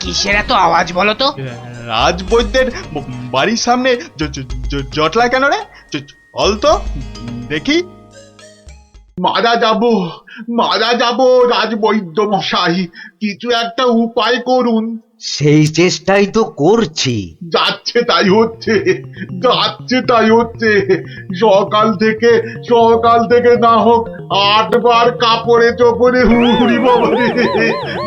কিসের এত আওয়াজ বলো তো? রাজবৈদ্যের বাড়ির সামনে জটলা কেন রে? চল তো দেখি। মারা যাব রাজবৈদ্য মশাই, কিছু একটা উপায় করুন। সেই চেষ্টাই তো করছি। যাচ্ছে তাই হচ্ছে, সকাল থেকে না হোক 8 বার কাপড়ে চোপড়ে হুড়ি বাবা রে,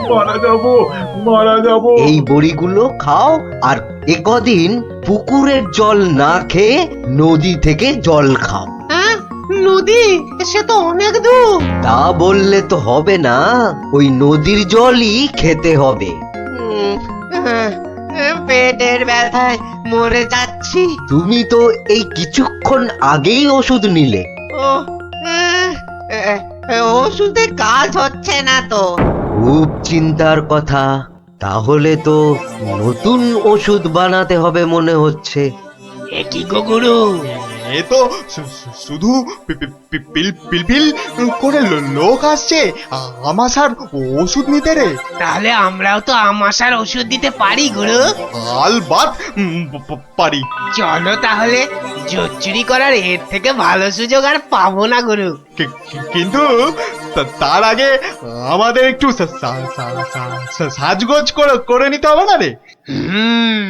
মারা যাব। এই বড়িগুলো খাও, আর একদিন পুকুরের জল না খেয়ে নদী থেকে জল খাও। হ্যাঁ, নদী? সে তো অনেক দূর। তা বললে তো হবে না, ওই নদীর জলই খেতে হবে। পেটের ব্যথায় মরে যাচ্ছি। তুমি তো এই কিছুক্ষণ আগেই ওষুধ নিলে। ও, ওষুধে কাজ হচ্ছে না তো। খুব চিন্তার কথা। তাহলে তো নতুন ওষুধ বানাতে হবে মনে হচ্ছে। এ কি গো গুরু? এ তো শুধু পিলপিল করে লোক আসছে আমাশার ওষুধ নিতে রে। তাহলে আমরাও তো আমাশার ওষুধ দিতে পারি গুরু। আলবাত পারি। চলো তাহলে, জোচ্চুরি করার এর থেকে ভালো সুযোগ আর পাবো না গুরু। কিন্তু তার আগে আমাদের একটু সাজগোজ করে নিতে হবে না রে? হুম।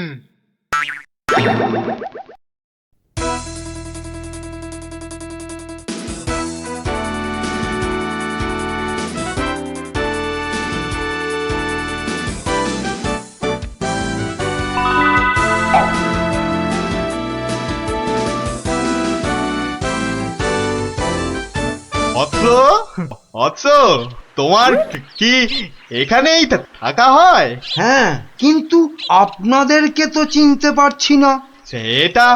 তোমার কি এখানেই থাকা হয়? হ্যাঁ, কিন্তু আপনাদেরকে তো চিনতে পারছি না। সেটা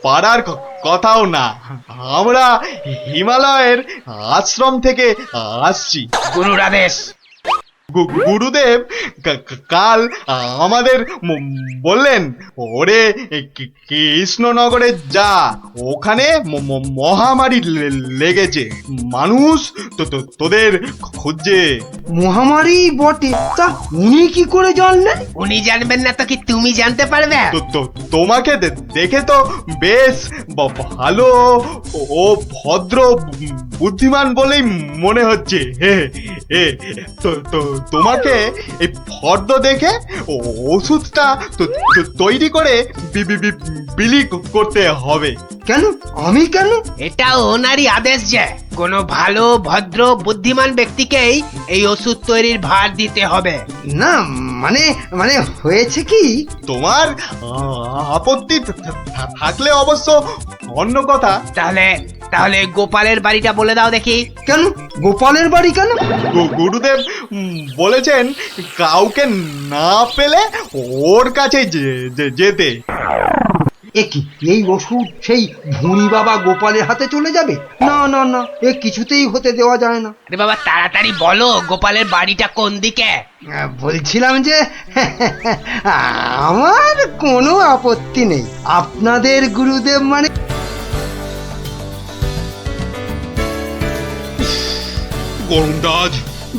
পারার কথাও না, আমরা হিমালয়ের আশ্রম থেকে আসছি। গুরুর আদেশ। গুরুদেব কাল আমাদের বললেন, ওরে কৃষ্ণনগরে যা, ওখানে মহামারী লেগেছে, মানুষ তোদের খুঁজছে। মহামারী বটে, তা উনি কি করে জানলেন? উনি জানবেন না তো কি তুমি জানতে পারবে? তোমাকে দেখে তো বেশ ভালো ও ভদ্র বুদ্ধিমান বলেই মনে হচ্ছে। তোমাকে এই ফর্দ দেখে ওষুধটা তৈরি করে বিলি করতে হবে। কেন? আমি কেন? এটা ওনারই আদেশ যে কোনো ভালো ভদ্র বুদ্ধিমান ব্যক্তিকেই এই ওষুধ তৈরির ভার দিতে হবে। না, মানে মানে হয়েছে কি, তোমার আপত্তি থাকলে অবশ্য অন্য কথা। তাহলে তাহলে গোপালের বাড়িটা বলে দাও দেখি। কেন গোপালের বাড়ি কেন? গুরুদেব বলেছেন কাউকে না পেলে ওর কাছে যেতে। কি এই ওষুধ সেই ভুঁড়ি বাবা গোপালের হাতে চলে যাবে? না না না, এ কিছুতেই হতে দেওয়া যায় না। আরে বাবা, তাড়াতাড়ি বলো গোপালের বাড়িটা কোন দিকে? বলছিলাম যে আমার কোনো আপত্তি নেই, আপনাদের গুরুদেব মানে। গরমটা আজ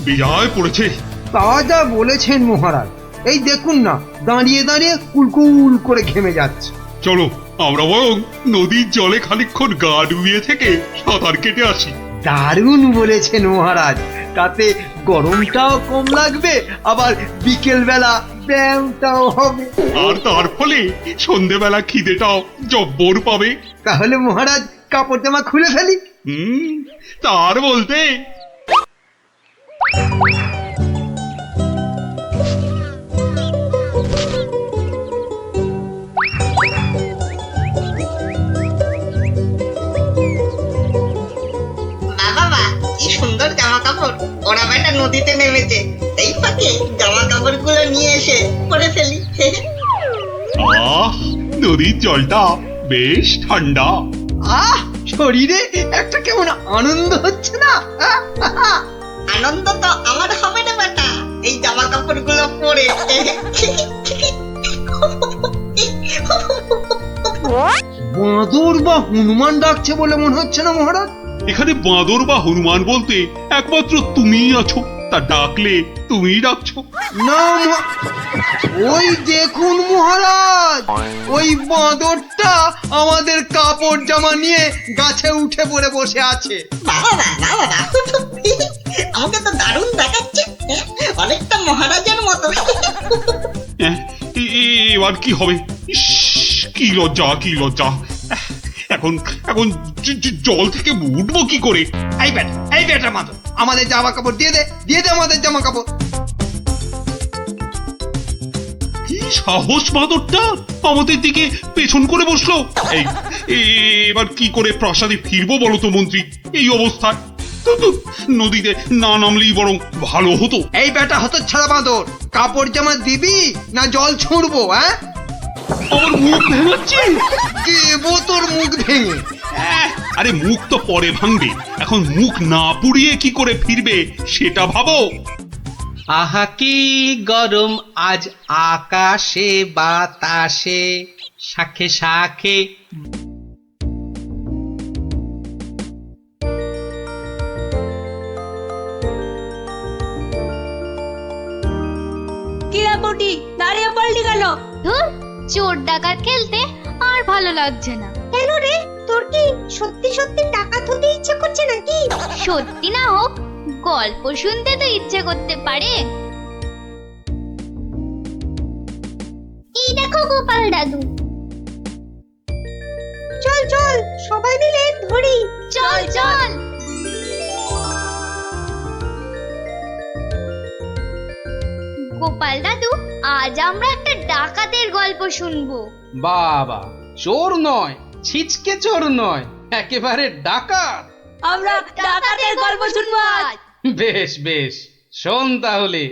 বিজয় পড়েছে। তা যা বলেছেন মহারাজ, এই দেখুন না, দাঁড়িয়ে দাঁড়িয়ে কুলকুল করে ঘেমে যাচ্ছে। চলো আমরা বরং নদীর জলে খানিকক্ষণ গা ডুবিয়ে থেকে সাঁতার কেটে আসি। দারুণ বলেছেন মহারাজ, তাতে গরমটাও কম লাগবে, আবার বিকেল বেলা ব্যায়ামটাও হবে, আর তার ফলে সন্ধেবেলা খিদেটাও জব্বর পাবে। তাহলে মহারাজ কাপড় জামা খুলে ফেলি। তার বলতে বাবা, কি সুন্দর জামা কাপড়! ওরা বেটা নদীতে নেমেছে, এই ফাঁকে জামা কাপড় গুলো নিয়ে এসে পরে ফেলি। আহ, নদীর জলটা বেশ ঠান্ডা। আহ, শরীরে একটা কেমন আনন্দ হচ্ছে না? আনন্দ তো আমার হবে না বেটা, এই জামা কাপড় গুলো পরে। বাঁদর বা হনুমান ডাকছে বলে মনে হচ্ছে না মহারাজ? এখানে বাঁদর বা হনুমান বলতে একমাত্র তুমিই আছো, তা ডাকলে তুমিই ডাকছো। না ওই দেখুন মহারাজ, ওই বাঁদরটা আমাদের কাপড় জামা নিয়ে গাছে উঠে পড়ে বসে আছে। বাবা বাবা আমাকে তো দারুণ দেখাচ্ছে, অনেকটা মহারাজের মতো। হ্যাঁ, এবার কি হবে? ইস, কি লজ্জা, কি লজ্জা। এখন এখন জল থেকে উঠবো কি করে? এই বেটা মাদর, আমাদের জামা কাপড় দিয়ে দে আমাদের জামা কাপড়। কি সাহস বাঁদরটা আমাদের দিকে পেছন করে বসলো। এই এবার কি করে প্রাসাদে ফিরবো বলো তো মন্ত্রী, এই অবস্থায়? তো নদীতে না নামলেই বরং ভালো হতো। এই বেটা হতচ্ছাড়া বাঁদর, কাপড় জামা দিবি না জল ছুঁড়বো? হ্যাঁ, আমার মুখ ভেঙাচ্ছে। দেবো তোর মুখ ভেঙে। আরে মুখ তো পরে ভাঙবে, এখন মুখ না পুড়িয়ে কি করে ফিরবে সেটা ভাবো। আহা কি গরম আজ আকাশে বাতাসে, শাখে শাখে। কিরাপটি দাঁড়িয়ে পড়লি কেন? ধুর, চোর ডাকাত খেলতে আর ভালো লাগছে না। কেন রে, তোর কি সত্যি সত্যি টাকা তুলতে ইচ্ছে করছে নাকি? সত্যি না হোক, গল্প শুনতে তো ইচ্ছে করতে পারে। এই দেখো গোপাল দাদু। চল চল সবাই মিলে ধরি। চল চল। গোপাল দাদু, আজ আমরা একটা ডাকাতের গল্প শুনবো। বাবা, চোর নয়, ছিচকে চোর নয়, একেবারে ডাকাত। আমরা ডাকাতের গল্প শুনবো আজ। বেশ বেশ, শোন তাহলে।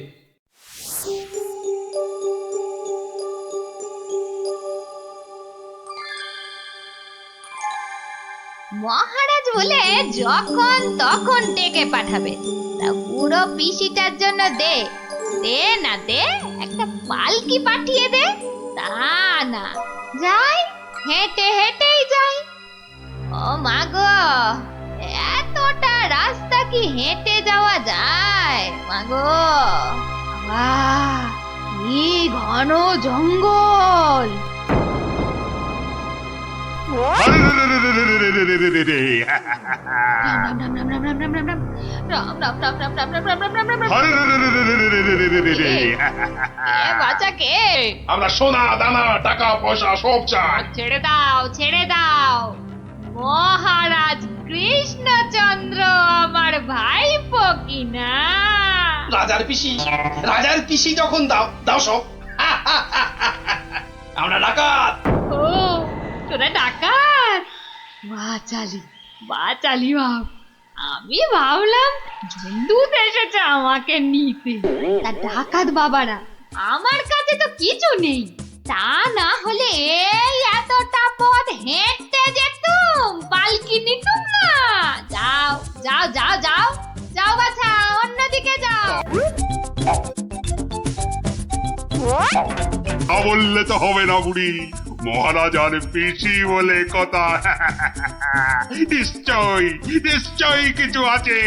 মহারাজ বলে যখন তখন ডেকে পাঠাবে, তা বুড়ো পিসিটার জন্য দে দে না দে একটা পালকি পাঠিয়ে দে। তা না, যাই হেঁটে হেঁটেই যাই। ও মা গো, এতটা রাস্তা কি হেঁটে যাওয়া যায়? মা গো, কি ঘন জঙ্গল। আমরা সোনা দানা টাকা পয়সা সব চাই। ছেড়ে দাও ছেড়ে দাও, মহারাজ কৃষ্ণচন্দ্র আমার ভাইপো কিনা। রাজার পিসি যখন দাও দাও সব। আমরা ডাকাত। ও, তোরা ডাকাত? বাচালি বাচালি ভাব। আমি ভাবলাম ঝুন্ডুত এসেছে আমাকে নিতে। তা ডাকাত বাবারা, আমার কাছে তো কিছু নেই। তা না হলে এই এতটা পথ হেঁটে যেতুম, পালকি নিতুম না। যাও যাও যাও যাও যাও বাছা, অন্যদিকে যাও। বললে তো হবে না বুড়ি, মহারাজ আর পিসি বলে কথা। নিশ্চয় নিশ্চয়ই কিছু আছে।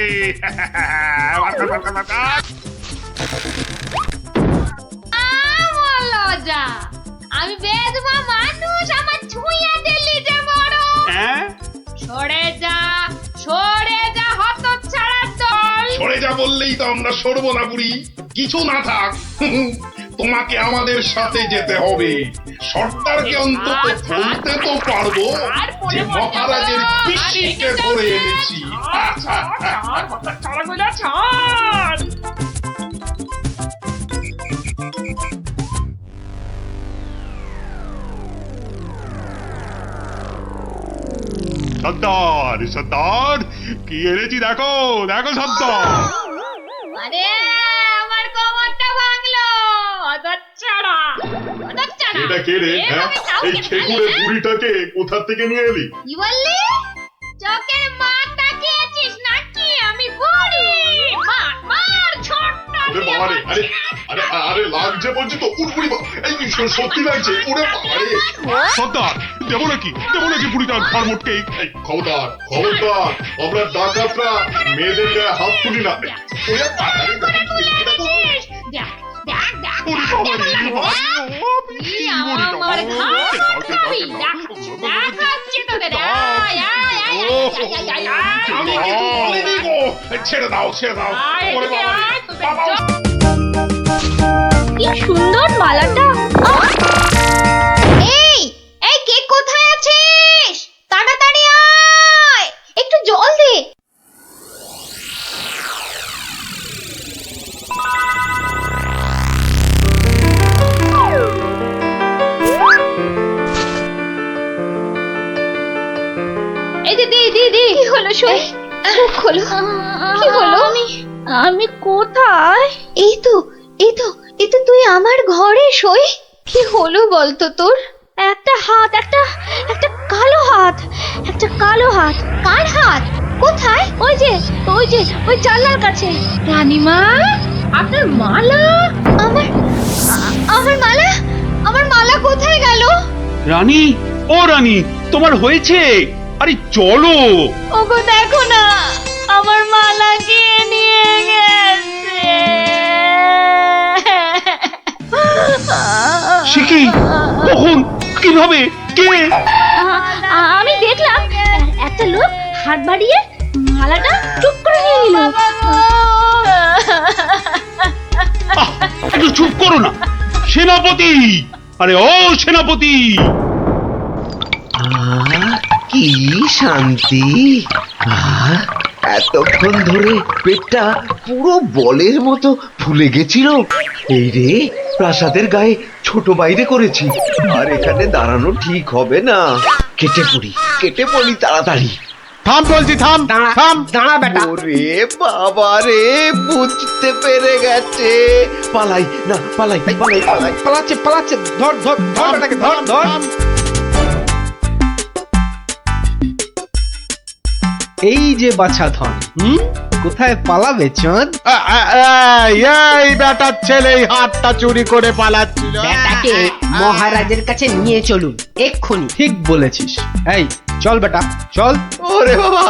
লজ্জা, আমি বেদমা মানুষ, আমার ছুঁয়ে দিলি যে বড়। সরে যা হতচ্ছাড়া দল। সরে যা বললেই তো আমরা সরবো না বুড়ি, কিছু না থাক। তোমাকে আমাদের সাথে যেতে হবে। সর্দারকে অন্তত বলতে তো পারবো যে মহারাজের পিসিকে ধরে এনেছি। সর্দার সর্দার, কি এনেছি দেখো দেখো সর্দার। আরে আমার কোমরটা ভাঙলো, হতচ্ছাড়া হতচ্ছাড়া। এটা কে রে? এই খেকুড়ে বুড়িটাকে কোথা থেকে নিয়ে এলি? কি বললি? চোখের মাথা খেয়েছিস নাকি? আমি বুড়ি? মার মার ছোট্ট। ওরে বাবা রে, আরে আরে আরে লাগছে বলছি তো, উড়বুড়ি এই সত্যি লাগছে, ওরে বাবা রে। সর্দার দেবো নাকি বুড়িটার ঘর মোটকে? এই খবরদার খবরদার, আমরা ডাকাতরা মেয়েদের গায়ে হাত তুলি না। ওরে বাবা রে, দেখো, দেখ, দেখ, দেখ, ওরে দেখ, বাবা রে, দেখ, বাবা দেখ। রে, কি আমার ঘাস খাবি? দেখাচ্ছি তোকে, আয়, আয়, আয়, আয়, আয়, আয়, আয়। আমি কিছু বলিনি গো, ছেড়ে দাও ছেড়ে দাও। আয়, ওরে এদিকে বাবা রে, আয়, তোদের বাবা। কি সুন্দর মালাটা। এই এই কে কোথায় আছিস? তাড়াতাড়ি আয়, একটু জল দে। এই যে দি দি দি, কি হলো শুই? মুখ খোলো। কি হলো? আমি কোথায়? এই তো এই তো এই তো তুই আমার ঘরে সই। কি হলো বলতো তোর? একটা হাত, একটা একটা কালো হাত, একটা কালো হাত। কার হাত? কোথায়? ওই যে ওই জানলার কাছে। রানীমা, আপনার মালা। আমার মালা, আমার মালা কোথায় গেল? রানী, ও রানী, তোমার হয়েছে? আরে চলো। ওগো দেখো না, আমার মালা কে নিয়ে গেছে। সে কি? কখন? কিভাবে? কে? আমি দেখলাম একটা লোক হাত বাড়িয়ে মালাটা চুপ করে নিয়ে নিল। আহ, একটু চুপ করো না সেনাপতি। আরে ও সেনাপতি, কি শান্তি! এতক্ষণ ধরে পেটটা পুরো বলের মতো ফুলে গেছিল। এই রে, প্রাসাদের গায়ে ছোট বাইরে করেছি, আর এখানে দাঁড়ানো ঠিক হবে না। কেটে পড়ি তাড়াতাড়ি। থাম বলছি, থাম দাঁড়া থাম। দাঁড়া বেটা। ওরে বাবা রে, বুঝতে পেরে গেছে। পালাই না, পালাই। পালাচ্ছে, ধর বেটাকে, ধর। এই যে বাছা ধন, কোথায় পালাবে চাঁদ? এই বেটার ছেলে এই হাতটা চুরি করে পালাচ্ছিল। বেটাকে মহারাজের কাছে নিয়ে চলুন এক্ষুনি। ঠিক বলেছিস। এই চল বেটা, চল। ওরে বাবা,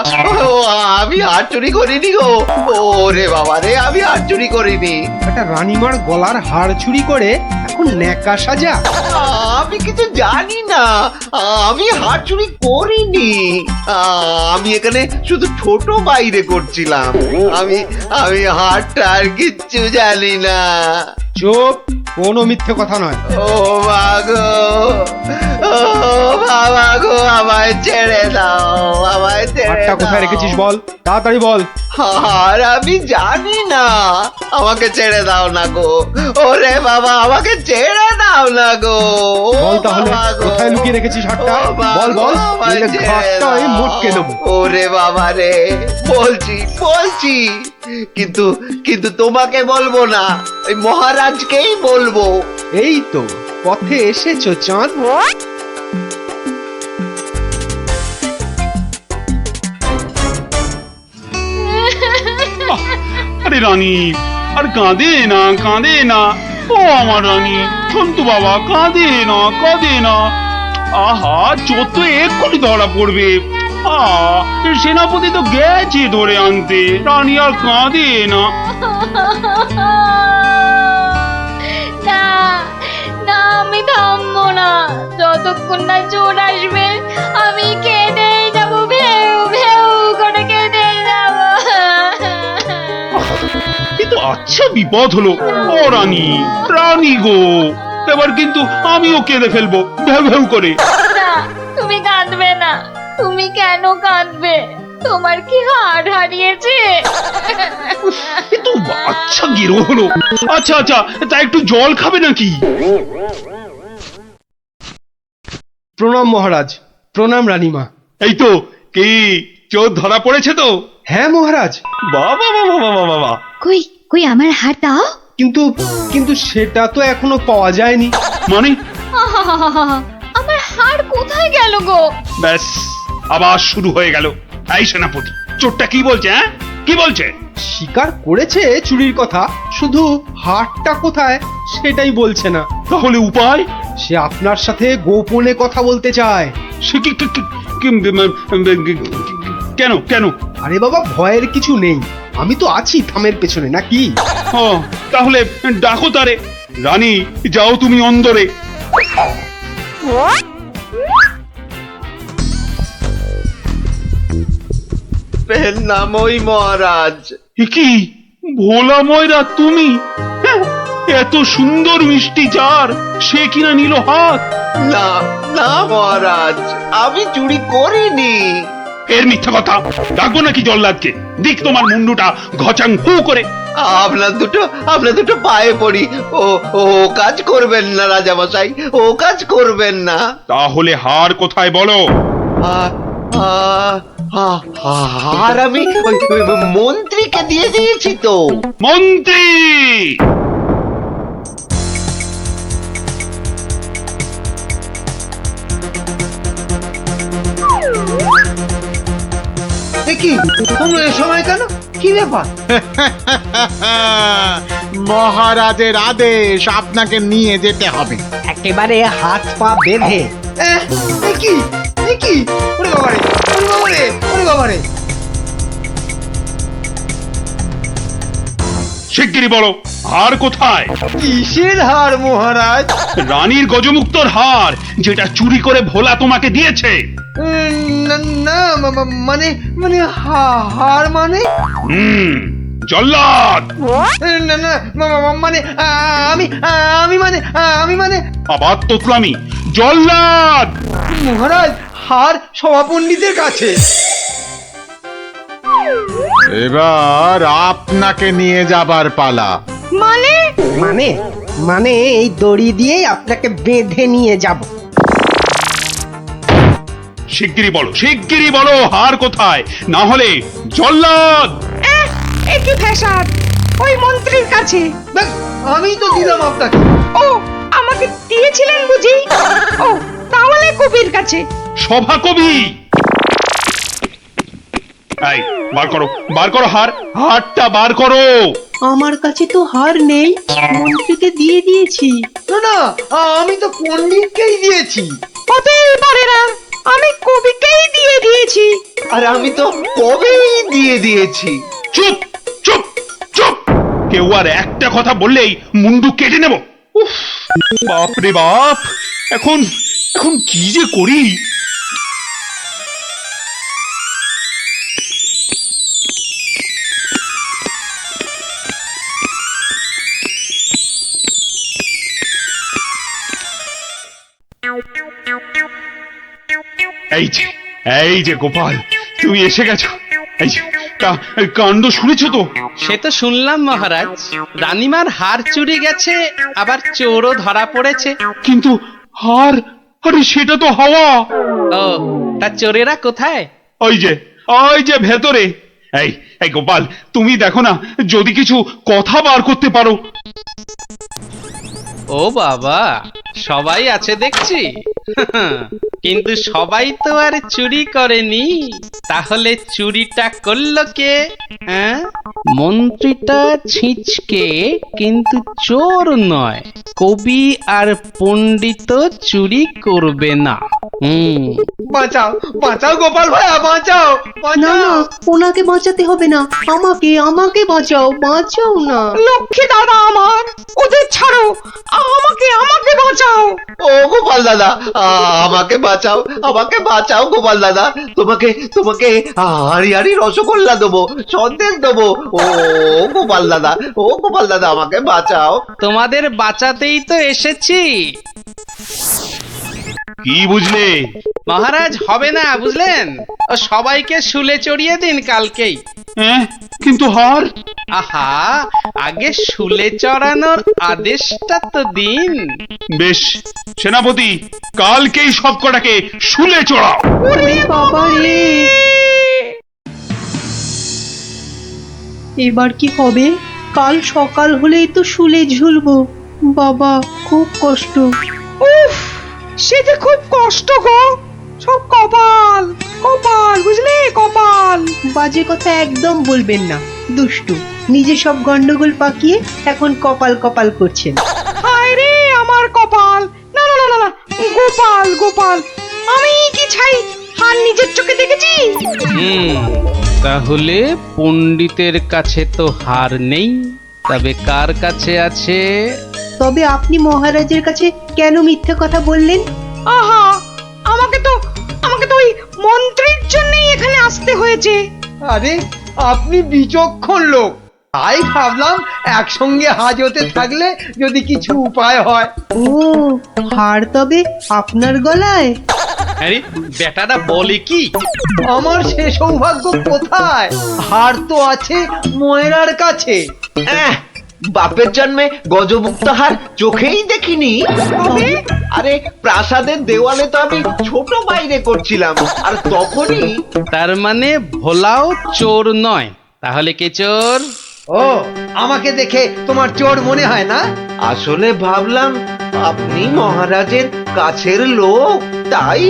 আমি আর চুরি করিনি গো। ওরে বাবা রে, আমি আর চুরি করিনি। বেটা রানীমার গলার হার চুরি করে এখন ন্যাকা সাজা। আমি কিছু জানি না, আমি হাত চুরি করিনি। আমি এখানে শুধু ছোট বাইরে করছিলাম। আমি হাতটা আর কিচ্ছু জানি না। চুপ, কোনো মিথ্যে কথা নয়। ও মাগো, ও বাবা গো, আমায় ছেড়ে দাও, আমায় ছেড়ে হারটা কোথায় দাও। রেখেছিস বল, তাড়াতাড়ি বল। আর আমি জানি না, আমাকে ছেড়ে দাও না গো। ওরে বাবা, আমাকে ছেড়ে দাও না গো। বল তাহলে, বাবা গো। কোথায় লুকিয়ে রেখেছিস হারটা? ও বাবা বল গো, বল, আমায় নইলে ছেড়ে ঘাসটা আমি দাও। মোটকে দেবো। ওরে বাবা রে, বলছি কিন্তু তোমাকে বলবো না, ওই মহারাজকেই বলবো। এই তো পথে এসেছো চাঁদ। আরে রানী, আর কাঁদে না। ও আমার রানী, সন্তু বাবা, কাঁদে না। আহা, চোর তো এক্ষুনি ধরা পড়বে। সেনাপতি তো গেছে ধরে আনতে। রানী আর কাঁদে না। না, আমি থামবো না যতক্ষণ না চোর আসবে। আমি কেঁদেই যাবো, ভেউ করে কেঁদে যাবো। কিন্তু আচ্ছা বিপদ হলো। ও রানী গো, এবার কিন্তু আমিও কেঁদে ফেলবো ভেউ করে। না, তুমি কাঁদবে না। তুমি কেন কাঁদবে? তোমার কি হাড় হারিয়েছে? কিন্তু আচ্ছা গেরো হলো। আচ্ছা তা একটু জল খাবে নাকি? প্রণাম মহারাজ, প্রণাম রানীমা। এই তো, কি চোর ধরা পড়েছে তো? হ্যাঁ মহারাজ। বাবা, কই আমার হাড় দাও। কিন্তু সেটা তো এখনো পাওয়া যায়নি। মানে? আমার হাড় কোথায় গেল গো? ব্যাস, আবার শুরু হয়ে গেল। এই সেনাপতি, চোরটা কি বলছে? কি বলছে? স্বীকার করেছে চুরির কথা, শুধু হারটা কোথায় সেটাই বলছে না। তাহলে উপায়? সে আপনার সাথে গোপনে কথা বলতে চায়। সে কেন কেন? আরে বাবা, ভয়ের কিছু নেই, আমি তো আছি থামের পেছনে, নাকি? তাহলে ডাকো তারে। রানী, যাও তুমি অন্দরে। নামই মহারাজ। কি ভোলা ময়রা তুমি? হ্যাঁ, এত সুন্দর মিষ্টি জার সে কিনা নিল হাত। না না মহারাজ, আমি চুরি করিনি। এর মিথ্যা কথা। ডাকবো নাকি জল্লাদকে? দিক তোমার মুন্ডুটা ঘচাং ফু করে। আপনার দুটো পায়ে পড়ি। ও কাজ করবেন না রাজামশাই, ও কাজ করবেন না। তাহলে হার কোথায় বলো? আর আমি ওই মন্ত্রীকে দিয়ে দিয়েছি তো। মন্ত্রী! কি তোমরা এ সময় কেন? কি ব্যাপার? মহারাজের আদেশ, আপনাকে নিয়ে যেতে হবে। একেবারে হাত পা বেঁধে। কি কি? ওরে বাবারে, ওরে বাবারে, ওরে বাবারে! শিগগিরই বলো, হার কোথায়? কিসের হার মহারাজ? রানীর গজমুক্তর হার, যেটা চুরি করে ভোলা তোমাকে দিয়েছে। না মানে মানে হার মানে? জল্লাদ! না না মানে আমি মানে আবার তোতলামি। জল্লাদ! মহারাজ, হার সভাপণ্ডিতের কাছে। এবার আপনাকে নিয়ে যাবার পালা। মানে মানে মানে এই দড়ি দিয়েই আপনাকে বেঁধে নিয়ে যাব। শিগগিরই বলো হার কোথায়, না হলে জল্লাদ! একই ফ্যাসাদ, ওই মন্ত্রীর কাছে। আমি তো দিলাম আপনাকে। ও, আমাকে দিয়েছিলেন বুঝি? ও, তাহলে কবির কাছে। সভা কবি! এই, বার করো হারটা বার করো। আমার কাছে তো হার নেই, মন্ত্রীকে দিয়ে দিয়েছি। না না, আমি তো পণ্ডিতকেই দিয়েছি। হতেই পারে না, আমি কবিকেই দিয়ে দিয়েছি। আর আমি তো কবেই দিয়ে দিয়েছি। চুপ চুপ চুপ! কেউ আর একটা কথা বললেই মুন্ডু কেটে নেব। উফ, বাপ রে বাপ! এখন কি যে করি! এই যে গোপাল, তুমি এসে গেছো। এই যে কাণ্ড শুনেছো তো? সে তো শুনলাম মহারাজ, রানীমার হার চুরি গেছে, আবার চোরও ধরা পড়েছে। কিন্তু হার, আরে সেটা তো হাওয়া। ও, তা চোরেরা কোথায়? ওই যে ভেতরে। এই গোপাল, তুমি দেখো না যদি কিছু কথা বার করতে পারো। ও বাবা, সবাই আছে দেখছি। কিন্তু সবাই তো আর চুরি করেনি, তাহলে চুরিটা করলো কে? হ্যাঁ, মন্ত্রীটা ছিঁচকে কিন্তু চোর নয়, কবি আর পণ্ডিত চুরি করবে না। বাঁচাও বাঁচাও গোপাল ভাইয়া, বাঁচাও বাঁচাও। ওনাকে বাঁচাতে হবে না, আমাকে বাঁচাও, বাঁচাও না। লক্ষ্মী দাদা আমার, ওদের ছাড়ো, আমাকে বাঁচাও। ও গোপাল দাদা, আমাকে বাঁচাও গোপাল দাদা। তোমাকে হাড়ি রসগোল্লা দেবো, সন্দেশ দেবো। ও গোপাল দাদা, আমাকে বাঁচাও। তোমাদের বাঁচাতেই তো এসেছি। কি বুঝলে মহারাজ? হবে না বুঝলেন, ও সবাইকে শুলে চড়িয়ে দিন কালকেই। হ্যাঁ, কিন্তু হার? আহা, আগে শুলে চড়ানোর আদেশটা তো দিন। বেশ, সেনাপতি, কালকেই সব কটাকে শুলে চড়াও। ওরে বাবা রে, এবার কি হবে? কাল সকাল হলেই তো শুলে ঝুলবো। বাবা, খুব কষ্ট। উফ, সে যে খুব কষ্ট গো। সব কপাল, বুঝলে, কপাল। বাজে কথা একদম বলবেন না, দুষ্টু নিজে সব গন্ডগোল পাকিয়ে এখন কপাল কপাল করছেন। হায় রে আমার কপাল! না না না না না, গোপাল গোপাল, আমি কি ছাই হার নিজের চোখে দেখেছি? তাহলে পণ্ডিতের কাছে তো হার নেই, তবে কার কাছে আছে? তবে আপনি মহারাজের কাছে কেন মিথ্যে কথা বললেন? আহা, আমাকে তো ওই মন্ত্রীর জন্যই এখানে আসতে হয়েছে। আরে আপনি বিচক্ষণ লোক, তাই ভাবলাম একসঙ্গে হাজতে থাকলে যদি কিছু উপায় হয়। ও, হার তবে আপনার গলায়? আরে বেটাটা বলে কি? আমার সে সৌভাগ্য কোথায়? হার তো আছে ময়রার কাছে। বাপের জন্মে গজমুক্ত হার চোখেই দেখিনি। আরে প্রাসাদের দেওয়ালে তো আমি ছোট বাইরে করছিলাম, আর তখনই। তার মানে ভোলাও চোর নয়, তাহলে কে চোর? ও, আমাকে দেখে তোমার চোর মনে হয় না? আসলে ভাবলাম আপনি মহারাজের কাছের লোক, তাই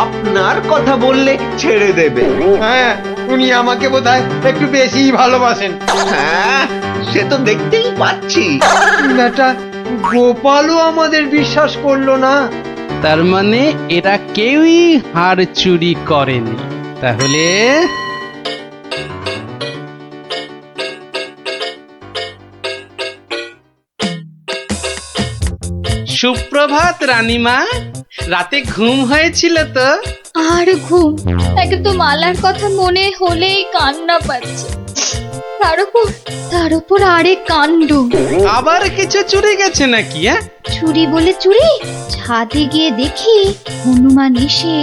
আপনার কথা বললে ছেড়ে দেবে। হ্যাঁ, উনি আমাকে বোধহয় একটু বেশি ভালোবাসেন। হ্যাঁ, সে তো দেখতেই পাচ্ছি। বেটা গোপালও আমাদের বিশ্বাস করলো না। তার মানে এরা কেউই হার চুরি করেনি। তাহলে সুপ্রভাত রানীমা, রাতে ঘুম হয়েছিল তো? আর ঘুম, একে তো মালার কথা মনে হলেই কান্না পাচ্ছে। তার উপর আরেক কাণ্ড। আবার কিছু চুরি গেছে নাকি? চুরি বলে চুরি, ছাদে গিয়ে দেখি হনুমান এসে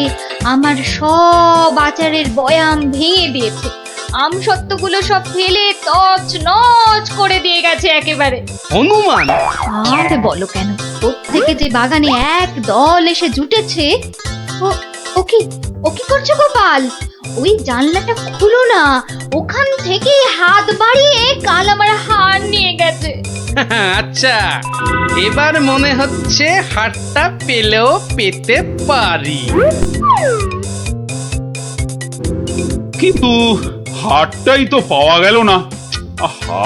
আমার সব আচারের বয়াম ভেঙে দিয়েছে। আমসত্ত্বগুলো সব ফেলে তছ নছ করে দিয়ে গেছে একেবারে। হনুমান? আর বলো কেন, প্রত্যেকে যে বাগানে এক দল এসে জুটেছে। ও কি করছো গোপাল? ওই জানলাটা খুলো না, ওখান থেকে হাত বাড়িয়ে কাল আমার হার নিয়ে গেছে। আচ্ছা, এবার মনে হচ্ছে হারটা পেলেও পেতে পারি। কিন্তু হারটাই তো পাওয়া গেল না। আহা,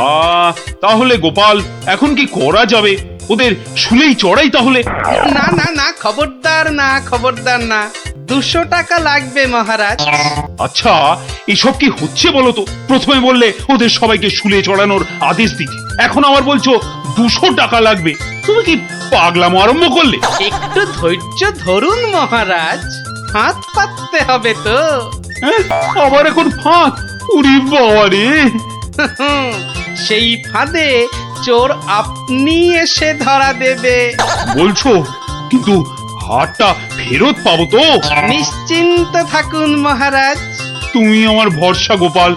তাহলে গোপাল এখন কি করা যাবে? ওদের শুলেই চড়াই তাহলে? না না না, খবরদার না, খবরদার না। 200 টাকা লাগবে মহারাজ। আচ্ছা, এসব কি হচ্ছে বলো তো? প্রথমে বললে ওদের সবাইকে শুলে চড়ানোর আদেশ দিতে, এখন আবার বলছো 200 টাকা লাগবে। তুমি কি পাগলামো আরম্ভ করলে? একটু ধৈর্য ধরুন মহারাজ, হাত পাততে হবে তো। আবার এখন ফাঁক? উরি বাবা রে! সেই ফাঁদে চোর আপনি এসে ধরা দেবে। বলছো, কিন্তু হারটা ফেরত পাবো তো? নিশ্চিন্ত থাকুন মহারাজ। তুমি আমার ভরসা গোপাল,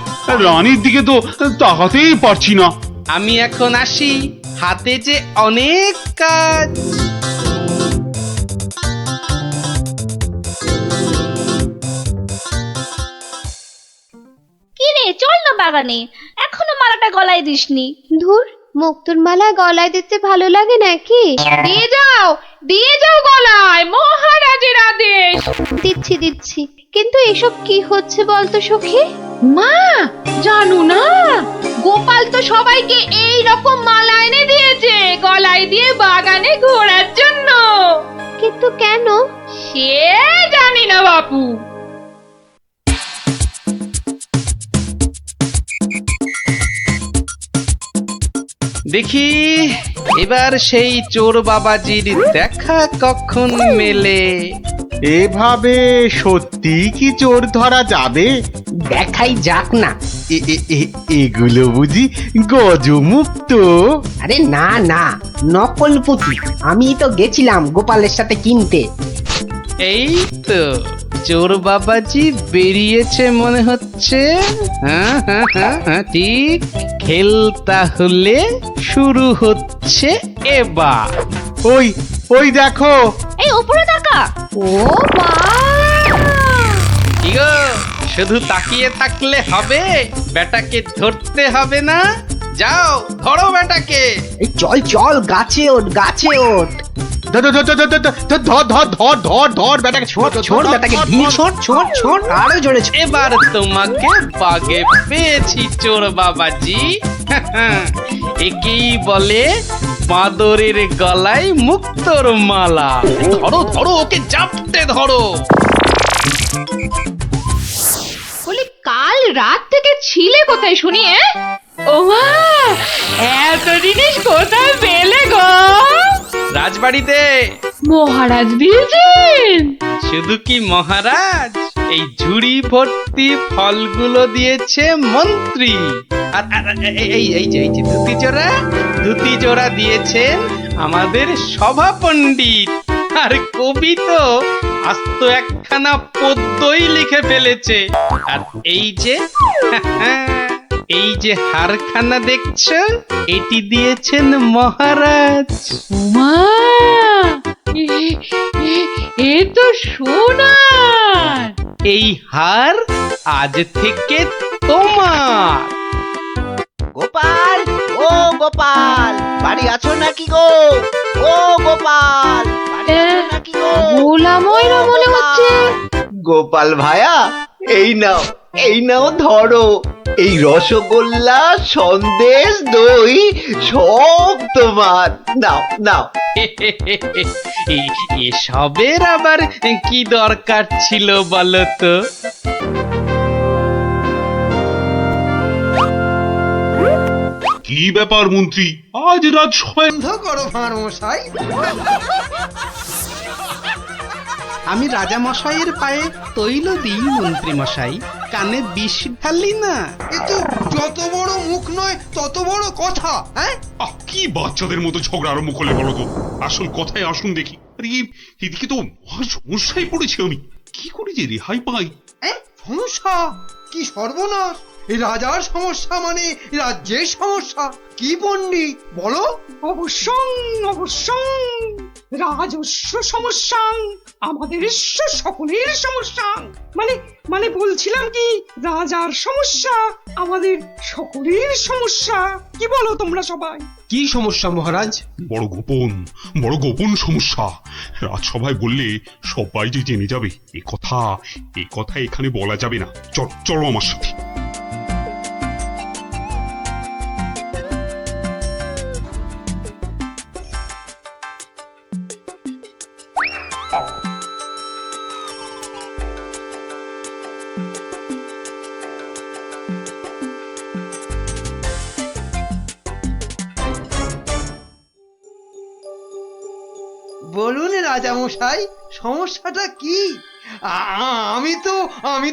রানীর দিকে তো তাকাতেই পারছি না। আমি এখন আসি, হাতে যে অনেক কাজ। কি রে, চল না বাগানে, এখনো মালাটা গলায় দিসনি। ধুর, মুক্তোর মালা গলায় দিতে ভালো লাগে নাকি? দিয়ে যাও গলায়, মহারাজের আদেশ। দিচ্ছি, কিন্তু এসব কি হচ্ছে বলতো সখী? মা, জানো না, গোপাল তো সবাইকে এই রকম মালা এনে দিয়েছে গলায় দিয়ে বাগানে ঘোরার জন্য। কিন্তু কেন সে জানি না বাপু। দেখি এবার সেই চোর বাবাজির দেখা কখন মেলে। এভাবে সত্যি কি চোর ধরা যাবে? দেখাই যাক না। এগুলো বুঝি গজমুক্ত? আরে না না, নকল পুঁতি। আমি তো গেছিলাম গোপালের সাথে কিনতে। এই তো চোর বাবাজি বেরিয়েছে মনে হচ্ছে। হ্যাঁ, ঠিক। খেল তাহলে শুরু হচ্ছে এবার। ওই দেখো, এই উপরে তাকা। ও মা! কি গো, শুধু তাকিয়ে থাকলে হবে? বেটাকে ধরতে হবে না? যাও ধরো বেটাকে। এই চল গাছে ওঠ। ধর ধর ধর ধর ধর ধর ধর ধর ধর বেটাকে ছোট ছোট বেটাকে ঢিল ছোট ছোট ছোট আরো জোরে ছোট। এবার তোমাকে বাগে পেয়েছি চোর বাবাজি। একেই বলে বাঁদরের গলায় মুক্তোর মালা। ধরো ধরো, ওকে চাপতে ধরো। বলি কাল রাত থেকে ছিলে কোথায় শুনি? ও মা, এত জিনিস কোথায় পেলে গো? রাজবাড়িতে। মহারাজ দিয়েছেন? শুধু কি মহারাজ, এই ঝুড়ি ভর্তি ফলগুলো দিয়েছে মন্ত্রী। আর এই যে ধুতি জোড়া দিয়েছেন আমাদের সভা পণ্ডিত। আর কবি তো আস্ত একখানা পদ্যই লিখে ফেলেছে। আর এই যে হারখানা দেখছো, এটি দিয়েছেন মহারাজ। উমা, এ তো সোনার। এই হার আজ থেকে তোমার। গোপাল, ও গোপাল, বাড়ি আছো নাকি গো? ও গোপাল, বাড়ি আছো নাকি গো? ভোলা ময়রা মনে হচ্ছে। গোপাল ভায়া, এই নাও ধরো। এই রসগোল্লা, সন্দেশ, দই সব তোমার। নাও নাও। এসবের আবার কি দরকার ছিল বলো তো? কি ব্যাপার মন্ত্রী, আজ রাজসভায়? বন্ধ করো ভাঁড় মশাই। আমি রাজা মশাইয়ের পায়ে তৈল দিই মন্ত্রী মশাই, কানে বিষ ঢালি না। এ তো যত বড় মুখ নয় তত বড় কথা। হ্যাঁ, কি বাচ্চাদের মতো ঝগড়া আরম্ভ করলে বলো তো? আসল কথায় আসুন দেখি। আরে এদিকে তো মহা সমস্যায় পড়েছি আমি। কি করে যে রেহাই পাই? সমস্যা? কি সর্বনাশ! এই রাজার সমস্যা মানে রাজ্যের সমস্যা। কি পণ্ডিত বলো? অবশ্যই রাজস্ব সমস্যা, আমাদের সকলের সমস্যা। মানে বলছিলাম কি, রাজার সমস্যা আমাদের সকলের সমস্যা। কি বলো তোমরা সবাই? কি সমস্যা মহারাজ? বড় গোপন সমস্যা। রাজসভায় বললে সবাই যে জেনে যাবে, এ কথা এখানে বলা যাবে না। চলো আমার সাথে। বলুন রাজা মশাই, সমস্যাটা কি? আমি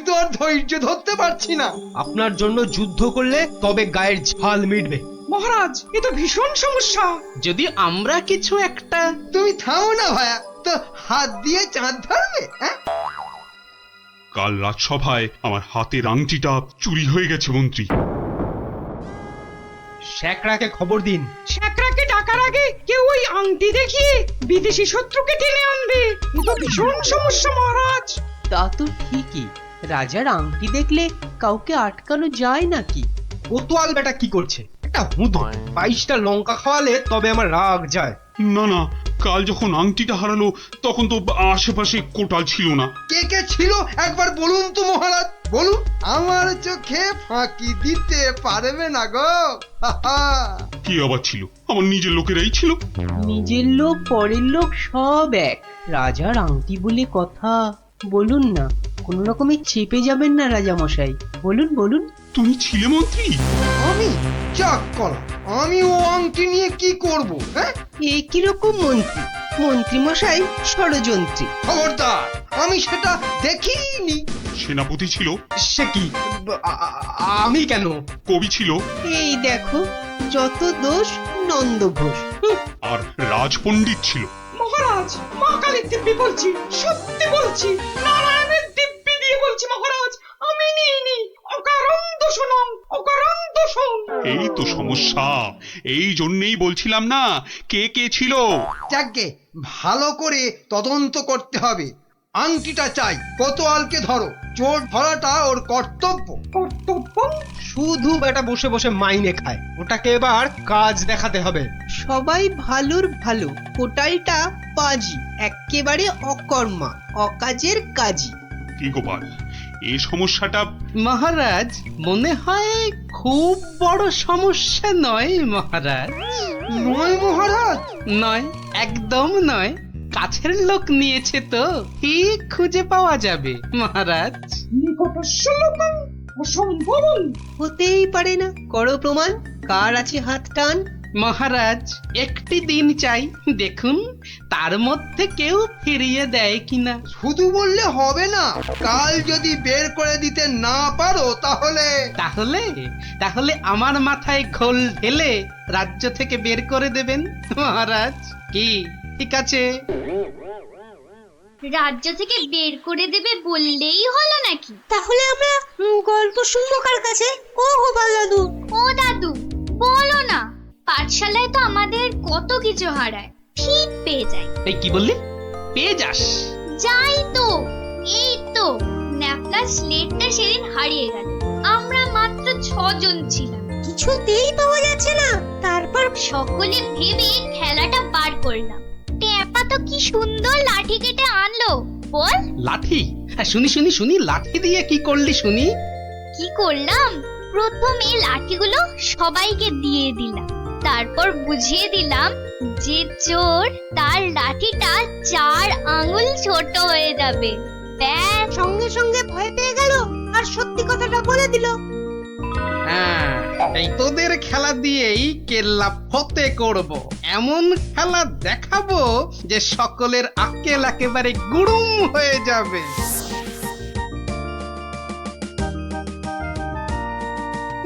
তো আর ধৈর্য ধরতে পারছি না। আপনার জন্য যুদ্ধ করলে তবে গায়ের ঝাল মিটবে। মহারাজ, এ তো ভীষণ সমস্যা। যদি আমরা কিছু একটা। তুমি থামো না ভায়া, তো হাত দিয়ে চাঁদ ধরবে? হ্যাঁ, কাল রাজসভায় আমার হাতের আংটিটা চুরি হয়ে গেছে মন্ত্রী। শ্যাকরাকে খবর দিন। শ্যাকরাকে ডাকার আগে কেউ ওই আংটি দেখিয়ে বিদেশি শত্রুকে টেনে আনবে। এ তো ভীষণ সমস্যা মহারাজ। তা তো ঠিকই, রাজার আংটি দেখলে কাউকে আটকানো যায় নাকি? কোতোয়াল বেটা কি করছে? একটা হুঁদো 22টা লঙ্কা খাওয়ালে তবে আমার রাগ যায়। না, কাল যখন আংটিটা হারালো তখন তো আশেপাশে কোটাল ছিল না। কে ছিল একবার বলুন তো মহারাজ, বলুন। আমার চোখে ফাঁকি দিতে পারবে না গো। কি আবার ছিল? আমার নিজের লোকেরাই ছিল। নিজের লোক পরের লোক সব এক। রাজার আংটি বলে কথা, বলুন না, কোন রকমে চেপে যাবেন না রাজা মশাই। বলুন। তুমি ছিলে মন্ত্রী? আমি চাক করা, আমি ও আংটি নিয়ে কি করব? হ্যাঁ, এ কিরকম মন্ত্রী মশাই ষড়যন্ত্রী। খবরদার, আমি সেটা দেখিনি। সেনাপতি ছিল? সে কি, আমি কেন? কবি ছিল? এই দেখো, যত দোষ নন্দ ঘোষ। আর রাজপণ্ডিত ছিল? মহারাজ, মা কালীর দিব্যি বলছি, সত্যি বলছি, নারায়ণের দিব্যি দিয়ে বলছি মহারাজ, আমি নিইনি। অকারণ দোষণং, অকারণ দোষণ। এই তো সমস্যা। এই জন্যই বলছিলাম না, কে ছিল। যাকে ভালো করে তদন্ত করতে হবে। আংটিটা চাই। কোতোয়ালকে ধরো, চোর ধরাটা ওর কর্তব্য। কর্তব্য শুধু বেটা বসে বসে মাইনে খায়, ওটাকে এবার কাজ দেখাতে হবে। সবাই ভালোর ভালো, কোটালটা পাজি, এক্কেবারে অকর্মা, অকাজের কাজী। কি গোপাল, এই সমস্যাটা মহারাজ মনে হয় খুব বড় সমস্যা নয় মহারাজ। নয় মহারাজ? নয়, একদম নয়। কাছের লোক নিয়েছে তো ঠিক খুঁজে পাওয়া যাবে মহারাজ। হতেই পারে না, করো প্রমাণ, কার আছে হাত টান। মহারাজ একটি দিন চাই, দেখুন তার মধ্যে কেউ ফিরিয়ে দেয় কিনা। শুধু বললে হবে না, কাল যদি বের করে দিতে না পারো তাহলে তাহলে তাহলে আমার মাথায় ঘোল ঢেলে রাজ্য থেকে বের করে দেবেন মহারাজ। কি ঠিক আছে? রাজ্য থেকে বের করে দেবে বললেই হলো নাকি? তাহলে আমরা গল্প শুনবো কার কাছে? ও গোপাল দাদু, ও দাদু বলো না, পাঠশালায় তো আমাদের কত কিছু হারায়, ঠিক পেয়ে যাই। এই কি বললি? পেয়ে যাস? যাই তো, এই তো ন্যাপলা স্লেটটা সেদিন হারিয়ে গেল। আমরা মাত্র 6 জন ছিলাম, কিছুতেই পাওয়া যাচ্ছে না। তারপর সকলে ভেবে খেলাটা বার করলাম। টেপা তো কি সুন্দর লাঠি কেটে আনলো, বল। লাঠি? হ্যাঁ, শুনি শুনি শুনি, লাঠি দিয়ে কি করলি শুনি? কি করলাম, প্রথমে লাঠিগুলো সবাইকে দিয়ে দিলাম, তারপর বুঝিয়ে দিলাম যে চোর তার লাঠিটা 4 আঙুল ছোট হয়ে যাবে। ব্যাস, সঙ্গে সঙ্গে ভয় পেয়ে গেল আর সত্যি কথাটা বলে দিল। হ্যাঁ, এই তোদের খেলা দিয়েই কেল্লা ফতে করব, এমন খেলা দেখাবো যে সকলের আক্কেল একেবারে গুড়ুম হয়ে যাবে।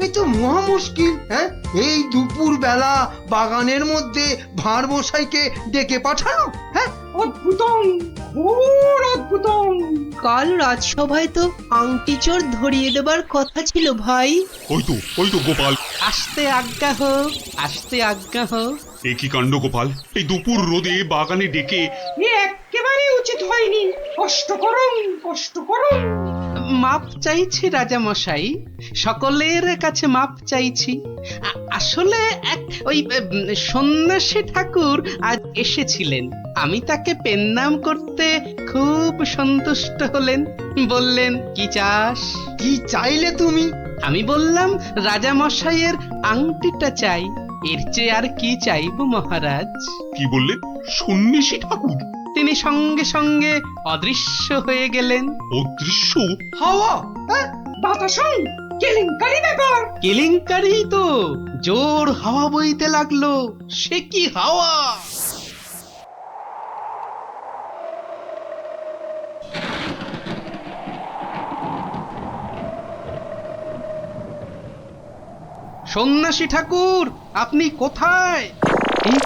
এই তো মহা মুশকিল। হ্যাঁ, এই দুপুর বেলা বাগানের মধ্যে ভাঁড় মশাইকে ডেকে পাঠানো। হ্যাঁ, অদ্ভুতম, ঘোর অদ্ভুতম। কাল রাজসভায় তো আংটি চোর ধরিয়ে দেবার কথা ছিল ভাই। ওই তো গোপাল। আসতে আজ্ঞা হোক, আসতে আজ্ঞা হোক। এ কি কাণ্ড গোপাল, এই দুপুর রোদে বাগানে ডেকে। একেবারে উচিত হয়নি, কষ্ট করুন, কষ্ট করুন। মাপ চাইছি রাজা মশাই, সকলের কাছে মাপ চাইছি। আসলে এক ওই সন্ন্যাসী ঠাকুর আজ এসেছিলেন, আমি তাকে পেন নাম করতে খুব সন্তুষ্ট হলেন। বললেন কি চাস? কি চাইলে তুমি? আমি বললাম রাজা মশাইয়ের আংটিটা চাই, এর চেয়ে আর কি চাইবো মহারাজ। কি বললেন? সন্ন্যাসী ঠাকুর? তিনি সঙ্গে সঙ্গে অদৃশ্য হয়ে গেলেন। অদৃশ্য? হাওয়া? বাতাসন, কেলেঙ্কারি ব্যাপার। কেলেঙ্কারি তো, জোর হাওয়া বইতে লাগলো। সে কি হাওয়া! সন্ন্যাসী ঠাকুর, আপনি কোথায়? এই,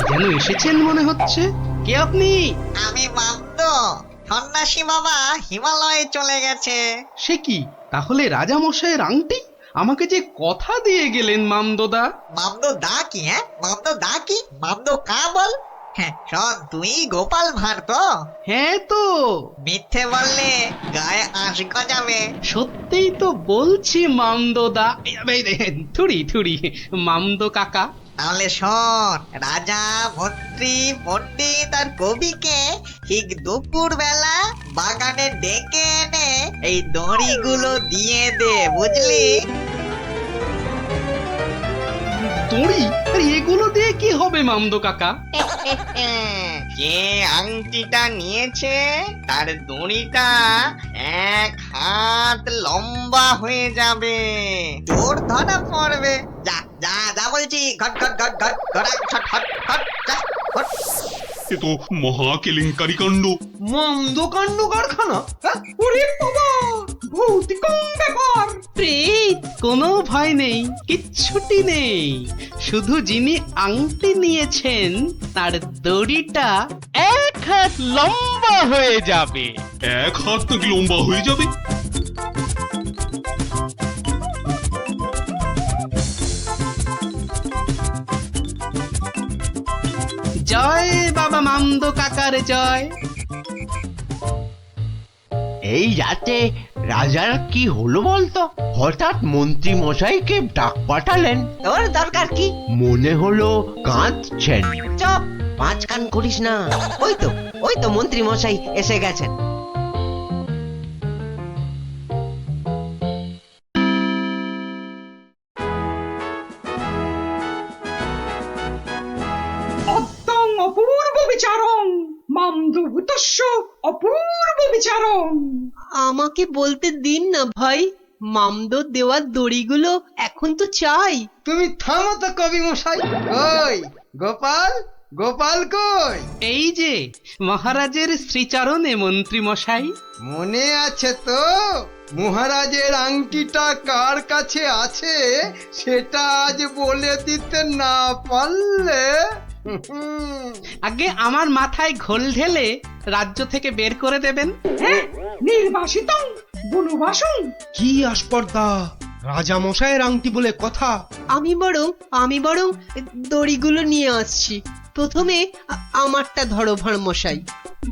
যেন এসেছেন মনে হচ্ছে। কে আপনি? আমি মামদ, সন্ন্যাসী বাবা হিমালয়ে চলে গেছে। সে কি, তাহলে রাজা মশাইয়ের আংটি? আমাকে যে কথা দিয়ে গেলেন মামদোদা। মামদ দা কি? হ্যাঁ, মামদ দা কি? মামদ কা বল? হ্যাঁ শোন, তুই গোপাল ভাঁড় তো? হ্যাঁ তো। মিথ্যে বললে গায়ে আঁশ গজাবে। সত্যিই তো বলছি মামদোদা। থুড়ি থুড়ি, মামদো কাকা। তাহলে শোন, রাজা মন্ত্রী পণ্ডিত আর কবিকে ঠিক দুপুর বেলা বাগানে ডেকে এনে এই দড়িগুলো দিয়ে দে, বুঝলি? দড়ি? আরে এগুলো দিয়ে কি হবে মামদো কাকা? যে আংটিটা নিয়েছে তার দড়িটা 1 হাত লম্বা হয়ে যাবে, চোর ধরা পড়বে। যা যা যা বলছি, ঘট ঘট ঘট ঘট ঘট ঘট ঘট ঘট যা ঘট। এ তো মহা কেলেঙ্কারি কাণ্ড। মন্দ কাণ্ড কারখানা। ওরে বাবা, ভৌতিক ব্যাপার। প্রেত, কোনো ভয় নেই, কিচ্ছুটি নেই। শুধু যিনি আংটি নিয়েছেন তার দড়িটা 1 হাত লম্বা হয়ে যাবে। 1 হাত নাকি লম্বা হয়ে যাবে? জয় বাবা মামদো কাকার জয়। এই রাতে রাজার কি হলো বলতো? হঠাৎ মন্ত্রী মশাইকে ডাক পাঠালেন। তোর দরকার কি? মনে হলো কাঁদছেন। চপ, পাঁচ কান করিস না। ওই তো মন্ত্রী মশাই এসে গেছেন। অত্যং অপূর্ব বিচারং মামদভূতস্য অপূর্ব বিচারং। আমাকে বলতে দিন না ভাই, মামদো দেওয়ার দড়িগুলো এখন তো চাই। তুমি থামো তো কবি মশাই। কই গোপাল, গোপাল কই? এই যে মহারাজের শ্রীচরণে মন্ত্রী মশাই। মনে আছে তো মহারাজের আংটিটা কার কাছে আছে সেটা আজ বলে দিতে না পারলে আগে আমার মাথায় ঘোল ঢেলে রাজ্য থেকে বের করে দেবেন। নির্বাসিতং বনবাসং। কি আস্পর্ধা! রাজা মশাইয়ের আংটি বলে কথা। আমি বরং দড়িগুলো নিয়ে আসছি। প্রথমে আমারটা ধরো ভাঁড় মশাই।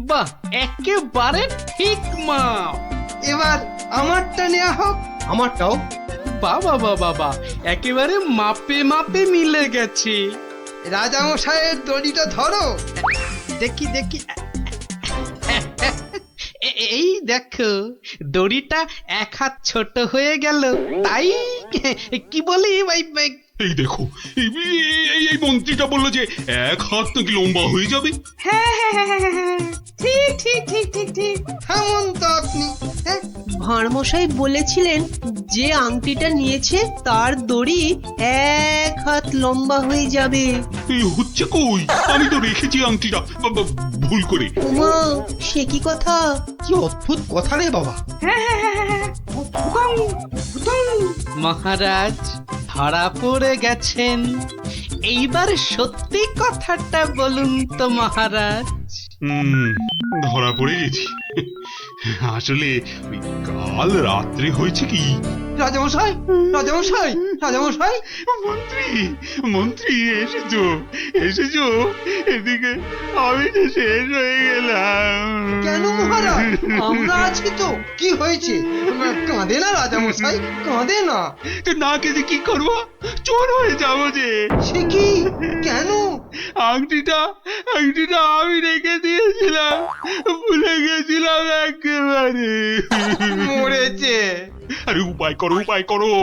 বাহ, একেবারে ঠিক মা। এবার আমারটা নেওয়া হোক। আমারটাও। বাবা বাবা, একেবারে মাপে মাপে মিলে গেছে। রাজা মশাইয়ের দড়িটা ধরো। দেখি দেখি, এই দেখো দড়িটা এক হাত ছোট হয়ে গেল। তাই কি বলি এই দেখো, এই মন্ত্রীটা বললো যে এক হাত নাকি লম্বা হয়ে যাবে। ঠিক ঠিক ঠিক ঠিক ঠিক। থামুন তো আপনি। ভাঁড় মশাই বলেছিলেন যে আংটিটা নিয়েছে তার দড়ি এক হাত লম্বা হয়ে যাবে। এই হচ্ছে কই? আমি তো রেখেছি আংটিটা ভুল করে। উমা, সে কি কথা! কি অদ্ভুত কথা রে বাবা। মহারাজ ধরা পড়ে গেছেন। এইবার সত্যি কথাটা বলুন তো মহারাজ। ধরা পড়ে গেছি। আসলে ওই কাল রাত্রে হয়েছে কি, রাজামশাই, রাজামশাই, রাজামশাই। মন্ত্রী, মন্ত্রী এসেছো, এসেছো এদিকে। আমি তো শেষ হয়ে গেলাম। কেন মহারাজ? আমরা আছি তো। কি হয়েছে? কাঁদে না রাজামশাই, কাঁদে না। তো না কেঁদে কি করবো? চোর হয়ে যাবো যে। সে কি? কেন? আংটিটা আমি রেখে দিয়েছিলাম, ভুলে গেছিলাম একেবারে। মরেছে। আরে উপায় করো, উপায় করো,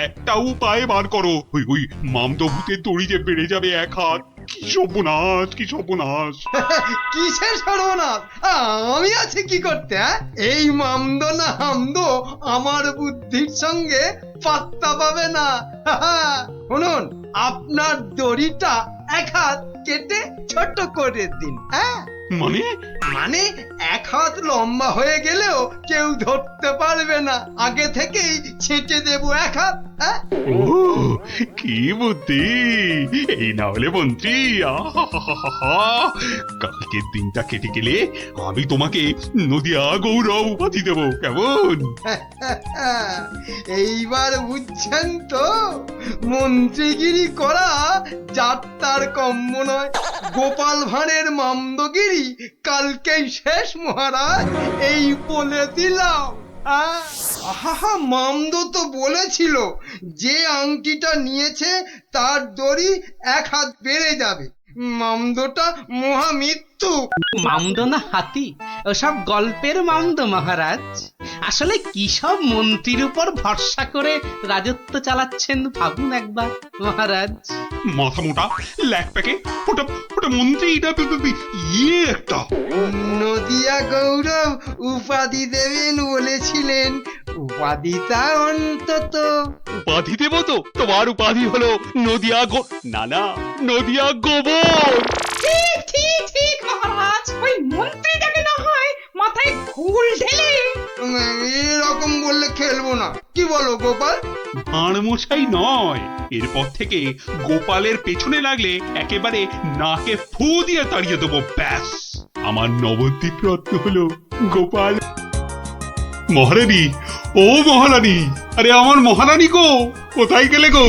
একটা উপায় বার করো। ওই মামদভূতের দড়ি যে বেড়ে যাবে এক হাত। কি সর্বনাশ, কি সর্বনাশ! কিসের সর্বনাশ? আমি আছি কি করতে? এই মামদো না হামদো আমার বুদ্ধির সঙ্গে পাত্তা পাবে না। শুনুন, আপনার দড়িটা এক হাত কেটে ছোট করে দিন। মানে এক হাত লম্বা হয়ে গেলেও কেউ ধরতে পারবে না। আগে থেকেই ছেটে দেবো এক হাত। ও কি বুদ্ধি! এই না হলে মন্ত্রী, কালকের দিনটা কেটে গেলে আমি তোমাকে নদিয়া গৌরব উপাধি দেবো, কেমন? এইবার বুঝছেন তো, মন্ত্রীগিরি করা যাত্রার কম্য নয়। গোপাল ভাঁড়ের মামদগিরি কালকেই শেষ মহারাজ, এই বলে দিলাম। আহা, মামদো তো বলেছিল যে আংটিটা নিয়েছে তার দড়ি এক হাত বেড়ে যাবে। মামদোটা মহামৃত্যু। মামদো না হাতি, ওসব গল্পের মামদো মহারাজ। আসলে কি সব মন্ত্রীর উপর ভরসা করে রাজত্ব চালাচ্ছেন ভাবুন একবার মহারাজ। মাথা মোটা ল্যাক প্যাকে ওটা মন্ত্রী, ইয়ে একটা নদিয়া গৌরব উপাধি দেবেন বলেছিলেন। উপাধিটা অন্তত। উপাধি দেব তো? তোমার উপাধি হলো নদিয়া নদিয়া গোবর। ঠিক ঠিক ঠিক মহারাজ। ওই মন্ত্রীটাকে না হয় মাথায় ঘোল ঢেলে। এরকম বললে খেলবো না। কি বলো গোপাল? ভাঁড়মশাই নয়, এরপর থেকে গোপালের পেছনে লাগলে একেবারে নাকে ফু দিয়ে তাড়িয়ে দেবো, ব্যাস। আমার নবদ্বীপ রত্ন হলো গোপাল। মহারানী, ও মহারানী, আরে আমার মহারানী গো, কোথায় গেলে গো?